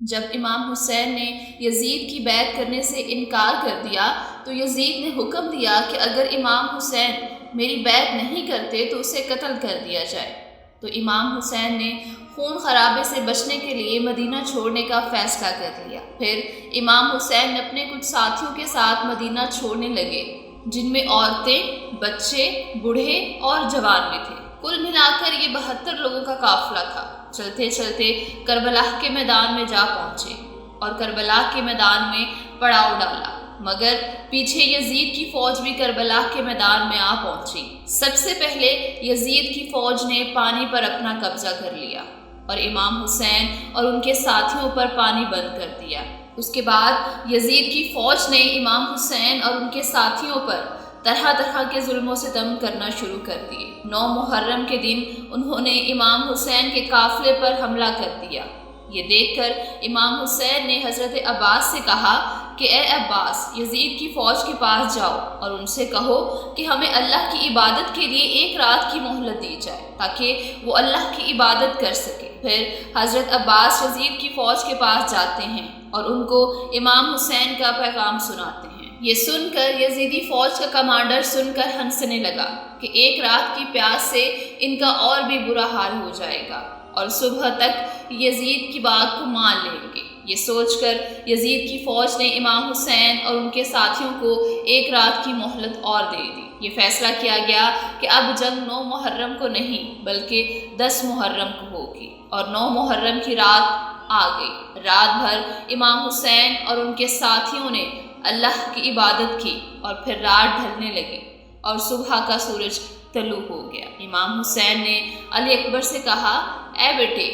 جب امام حسین نے یزید کی بیعت کرنے سے انکار کر دیا تو یزید نے حکم دیا کہ اگر امام حسین میری بیعت نہیں کرتے تو اسے قتل کر دیا جائے۔ تو امام حسین نے خون خرابے سے بچنے کے لیے مدینہ چھوڑنے کا فیصلہ کر لیا۔ پھر امام حسین اپنے کچھ ساتھیوں کے ساتھ مدینہ چھوڑنے لگے، جن میں عورتیں، بچے، بوڑھے اور جوان بھی تھے۔ کل ملا کر یہ 72 لوگوں کا قافلہ تھا۔ چلتے چلتے کربلا کے میدان میں جا پہنچے اور کربلا کے میدان میں پڑاؤ ڈالا، مگر پیچھے یزید کی فوج بھی کربلا کے میدان میں آ پہنچی۔ سب سے پہلے یزید کی فوج نے پانی پر اپنا قبضہ کر لیا اور امام حسین اور ان کے ساتھیوں پر پانی بند کر دیا۔ اس کے بعد یزید کی فوج نے امام حسین اور ان کے ساتھیوں پر طرح طرح کے ظلم و ستم کرنا شروع کر دیے۔ 9 محرم کے دن انہوں نے امام حسین کے قافلے پر حملہ کر دیا۔ یہ دیکھ کر امام حسین نے حضرت عباس سے کہا کہ اے عباس، یزید کی فوج کے پاس جاؤ اور ان سے کہو کہ ہمیں اللہ کی عبادت کے لیے 1 رات کی مہلت دی جائے تاکہ وہ اللہ کی عبادت کر سکے۔ پھر حضرت عباس یزید کی فوج کے پاس جاتے ہیں اور ان کو امام حسین کا پیغام سناتے ہیں۔ یہ سن کر یزیدی فوج کا کمانڈر سن کر ہنسنے لگا کہ 1 رات کی پیاس سے ان کا اور بھی برا حال ہو جائے گا اور صبح تک یزید کی بات کو مان لیں گے۔ یہ سوچ کر یزید کی فوج نے امام حسین اور ان کے ساتھیوں کو 1 رات کی مہلت اور دے دی۔ یہ فیصلہ کیا گیا کہ اب جنگ 9 محرم کو نہیں بلکہ 10 محرم کو ہوگی، اور 9 محرم کی رات آ گئی۔ رات بھر امام حسین اور ان کے ساتھیوں نے اللہ کی عبادت کی اور پھر رات ڈھلنے لگی اور صبح کا سورج طلوع ہو گیا۔ امام حسین نے علی اکبر سے کہا، اے بیٹے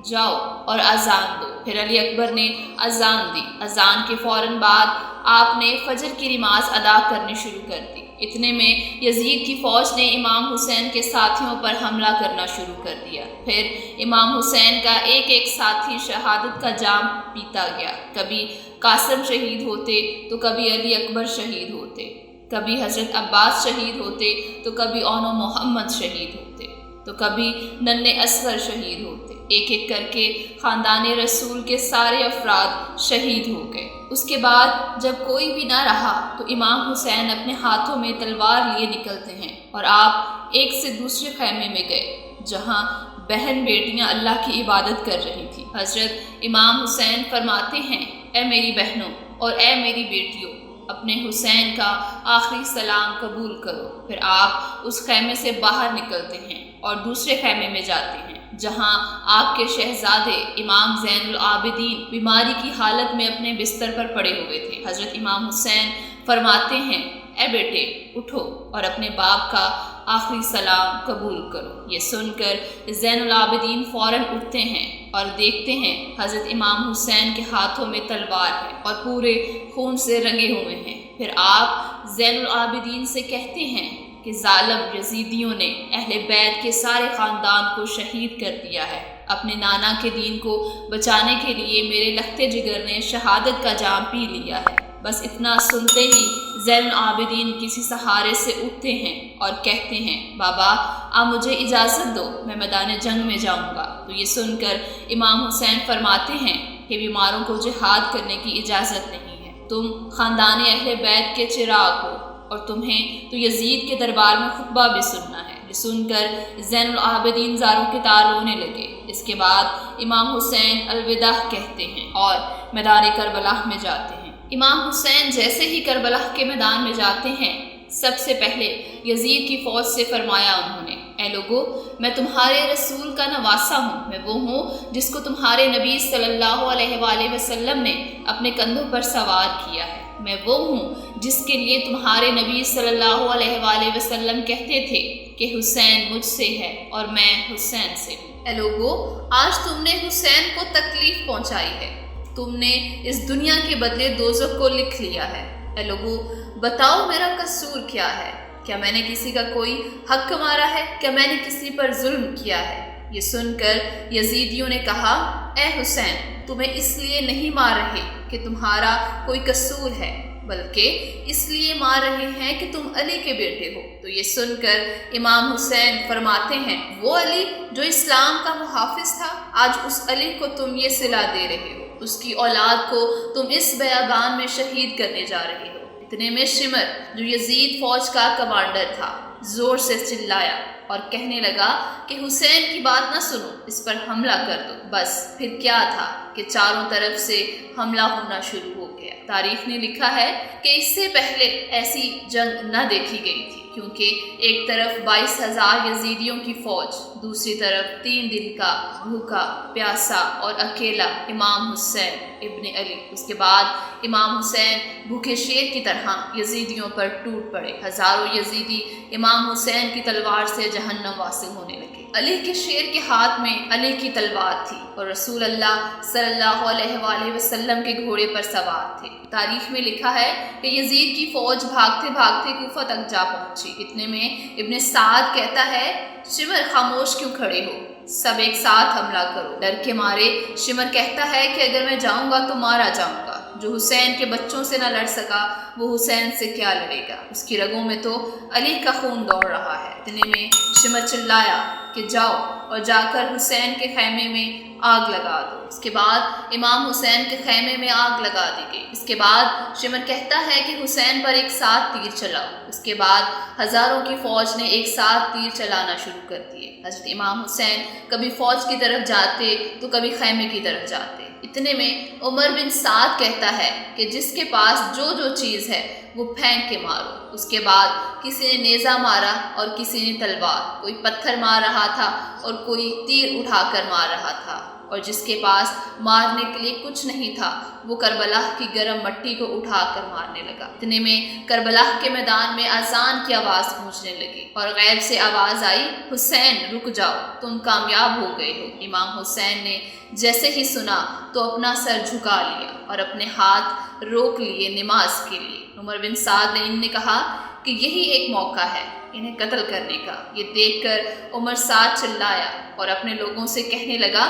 جاؤ اور اذان دو۔ پھر علی اکبر نے اذان دی۔ اذان کے فوراً بعد آپ نے فجر کی نماز ادا کرنی شروع کر دی۔ اتنے میں یزید کی فوج نے امام حسین کے ساتھیوں پر حملہ کرنا شروع کر دیا۔ پھر امام حسین کا ایک ایک ساتھی شہادت کا جام پیتا گیا۔ کبھی قاسم شہید ہوتے تو کبھی علی اکبر شہید ہوتے، کبھی حضرت عباس شہید ہوتے تو کبھی اونو محمد شہید ہوتے، تو کبھی ننھے اصغر شہید ہوتے۔ ایک ایک کر کے خاندان رسول کے سارے افراد شہید ہو گئے۔ اس کے بعد جب کوئی بھی نہ رہا تو امام حسین اپنے ہاتھوں میں تلوار لیے نکلتے ہیں اور آپ ایک سے دوسرے خیمے میں گئے جہاں بہن بیٹیاں اللہ کی عبادت کر رہی تھی۔ حضرت امام حسین فرماتے ہیں، اے میری بہنوں اور اے میری بیٹیوں، اپنے حسین کا آخری سلام قبول کرو۔ پھر آپ اس خیمے سے باہر نکلتے ہیں اور دوسرے خیمے میں جاتے ہیں جہاں آپ کے شہزادے امام زین العابدین بیماری کی حالت میں اپنے بستر پر پڑے ہوئے تھے۔ حضرت امام حسین فرماتے ہیں، اے بیٹے اٹھو اور اپنے باپ کا آخری سلام قبول کرو۔ یہ سن کر زین العابدین فوراً اٹھتے ہیں اور دیکھتے ہیں حضرت امام حسین کے ہاتھوں میں تلوار ہے اور پورے خون سے رنگے ہوئے ہیں۔ پھر آپ زین العابدین سے کہتے ہیں کہ ظالم یزیدیوں نے اہل بیت کے سارے خاندان کو شہید کر دیا ہے۔ اپنے نانا کے دین کو بچانے کے لیے میرے لختے جگر نے شہادت کا جام پی لیا ہے۔ بس اتنا سنتے ہی زین العابدین کسی سہارے سے اٹھتے ہیں اور کہتے ہیں، بابا آپ مجھے اجازت دو، میں میدان جنگ میں جاؤں گا۔ تو یہ سن کر امام حسین فرماتے ہیں کہ بیماروں کو جہاد کرنے کی اجازت نہیں ہے، تم خاندان اہل بیت کے چراغ ہو اور تمہیں تو یزید کے دربار میں خطبہ بھی سننا ہے۔ یہ سن کر زین العابدین زاروں کے تار رونے لگے۔ اس کے بعد امام حسین الوداع کہتے ہیں اور میدان کربلا میں جاتے ہیں۔ امام حسین جیسے ہی کربلا کے میدان میں جاتے ہیں، سب سے پہلے یزید کی فوج سے فرمایا انہوں نے، اے لوگو، میں تمہارے رسول کا نواسہ ہوں، میں وہ ہوں جس کو تمہارے نبی صلی اللہ علیہ وآلہ وسلم نے اپنے کندھوں پر سوار کیا ہے، میں وہ ہوں جس کے لیے تمہارے نبی صلی اللہ علیہ وآلہ وسلم کہتے تھے کہ حسین مجھ سے ہے اور میں حسین سے ہوں۔ اے لوگو، آج تم نے حسین کو تکلیف پہنچائی ہے، تم نے اس دنیا کے بدلے دوزخ کو لکھ لیا ہے۔ اے لوگو، بتاؤ میرا قصور کیا ہے؟ کیا میں نے کسی کا کوئی حق مارا ہے؟ کیا میں نے کسی پر ظلم کیا ہے؟ یہ سن کر یزیدیوں نے کہا، اے حسین، تمہیں اس لیے نہیں مار رہے کہ تمہارا کوئی قصور ہے، بلکہ اس لیے مار رہے ہیں کہ تم علی کے بیٹے ہو۔ تو یہ سن کر امام حسین فرماتے ہیں، وہ علی جو اسلام کا محافظ تھا، آج اس علی کو تم یہ صلہ دے رہے ہو۔ اس کی اولاد کو تم اس بیابان میں شہید کرنے جا رہے ہو۔ اتنے میں شمر جو یزید فوج کا کمانڈر تھا زور سے چلایا اور کہنے لگا کہ حسین کی بات نہ سنو، اس پر حملہ کر دو۔ بس پھر کیا تھا کہ چاروں طرف سے حملہ ہونا شروع ہو گیا۔ تاریخ نے لکھا ہے کہ اس سے پہلے ایسی جنگ نہ دیکھی گئی تھی، کیونکہ ایک طرف 22,000 یزیدیوں کی فوج، دوسری طرف 3 دن کا بھوکا پیاسا اور اکیلا امام حسین ابن علی۔ اس کے بعد امام حسین بھوکے شیر کی طرح یزیدیوں پر ٹوٹ پڑے۔ ہزاروں یزیدی امام حسین کی تلوار سے جہنم واصل ہونے لگے۔ علی کے شیر کے ہاتھ میں علی کی تلوار تھی اور رسول اللہ صلی اللہ علیہ وآلہ وسلم کے گھوڑے پر سوار تھے۔ تاریخ میں لکھا ہے کہ یزید کی فوج بھاگتے بھاگتے کوفہ تک جا پہنچی۔ اتنے میں ابن سعد کہتا ہے، شمر خاموش کیوں کھڑے ہو، سب ایک ساتھ حملہ کرو۔ ڈر کے مارے شمر کہتا ہے کہ اگر میں جاؤں گا تو مارا جاؤں گا۔ جو حسین کے بچوں سے نہ لڑ سکا وہ حسین سے کیا لڑے گا، اس کی رگوں میں تو علی کا خون دوڑ رہا ہے۔ اتنے میں شمر چلایا کہ جاؤ اور جا کر حسین کے خیمے میں آگ لگا دو۔ اس کے بعد امام حسین کے خیمے میں آگ لگا دی گئی۔ اس کے بعد شمر کہتا ہے کہ حسین پر ایک ساتھ تیر چلاؤ۔ اس کے بعد ہزاروں کی فوج نے ایک ساتھ تیر چلانا شروع کر دیے۔ حضرت امام حسین کبھی فوج کی طرف جاتے تو کبھی خیمے کی طرف جاتے۔ اتنے میں عمر بن سعد کہتا ہے کہ جس کے پاس جو چیز ہے وہ پھینک کے مارو۔ اس کے بعد کسی نے نیزہ مارا اور کسی نے تلوار، کوئی پتھر مار رہا تھا اور کوئی تیر اٹھا کر مار رہا تھا، اور جس کے پاس مارنے کے لیے کچھ نہیں تھا وہ کربلا کی گرم مٹی کو اٹھا کر مارنے لگا۔ اتنے میں کربلا کے میدان میں اذان کی آواز گونجنے لگی اور غیب سے آواز آئی، حسین رک جاؤ، تم کامیاب ہو گئے ہو۔ امام حسین نے جیسے ہی سنا تو اپنا سر جھکا لیا اور اپنے ہاتھ روک لیے نماز کے لیے۔ عمر بن سعد نے ان نے کہا کہ یہی ایک موقع ہے انہیں قتل کرنے کا۔ یہ دیکھ کر عمر سعد چلایا اور اپنے لوگوں سے کہنے لگا،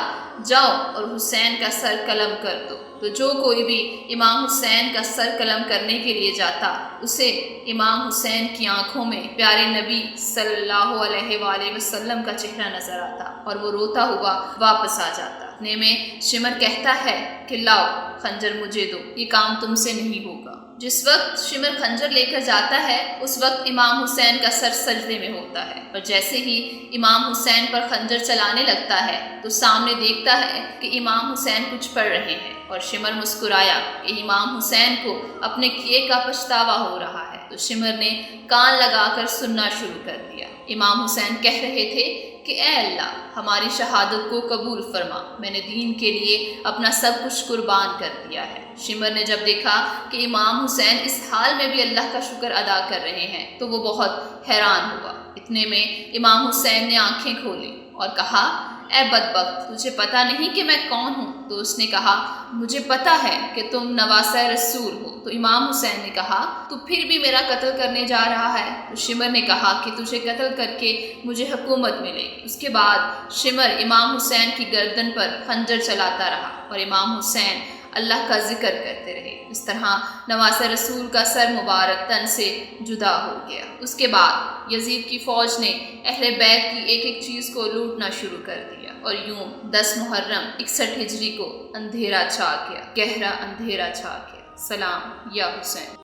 جاؤ اور حسین کا سر قلم کر دو۔ تو جو کوئی بھی امام حسین کا سر قلم کرنے کے لیے جاتا اسے امام حسین کی آنکھوں میں پیارے نبی صلی اللہ علیہ وآلہ وسلم کا چہرہ نظر آتا اور وہ روتا ہوا واپس آ جاتا۔ اتنے میں شمر کہتا ہے کہ لاؤ خنجر مجھے دو، یہ کام تم سے نہیں ہوگا۔ جس وقت شمر خنجر لے کر جاتا ہے اس وقت امام حسین کا سر سجدے میں ہوتا ہے، اور جیسے ہی امام حسین پر خنجر چلانے لگتا ہے تو سامنے دیکھتا ہے کہ امام حسین کچھ پڑھ رہے ہیں، اور شمر مسکرایا کہ امام حسین کو اپنے کیے کا پچھتاوا ہو رہا ہے۔ تو شمر نے کان لگا کر سننا شروع کر دیا۔ امام حسین کہہ رہے تھے کہ اے اللہ ہماری شہادت کو قبول فرما، میں نے دین کے لیے اپنا سب کچھ قربان کر دیا ہے۔ شمر نے جب دیکھا کہ امام حسین اس حال میں بھی اللہ کا شکر ادا کر رہے ہیں تو وہ بہت حیران ہوا۔ اتنے میں امام حسین نے آنکھیں کھولی اور کہا، اے بدبخت تجھے پتہ نہیں کہ میں کون ہوں؟ تو اس نے کہا، مجھے پتہ ہے کہ تم نواسہ رسول ہو۔ تو امام حسین نے کہا، تو پھر بھی میرا قتل کرنے جا رہا ہے؟ تو شمر نے کہا کہ تجھے قتل کر کے مجھے حکومت ملے گی۔ اس کے بعد شمر امام حسین کی گردن پر خنجر چلاتا رہا اور امام حسین اللہ کا ذکر کرتے رہے۔ اس طرح نواسہ رسول کا سر مبارک تن سے جدا ہو گیا۔ اس کے بعد یزید کی فوج نے اہل بیت کی ایک ایک چیز کو لوٹنا شروع کر دیا، اور یوں 10 محرم 61 ہجری کو اندھیرا چھا گیا، گہرا اندھیرا چھا گیا۔ سلام یا حسین۔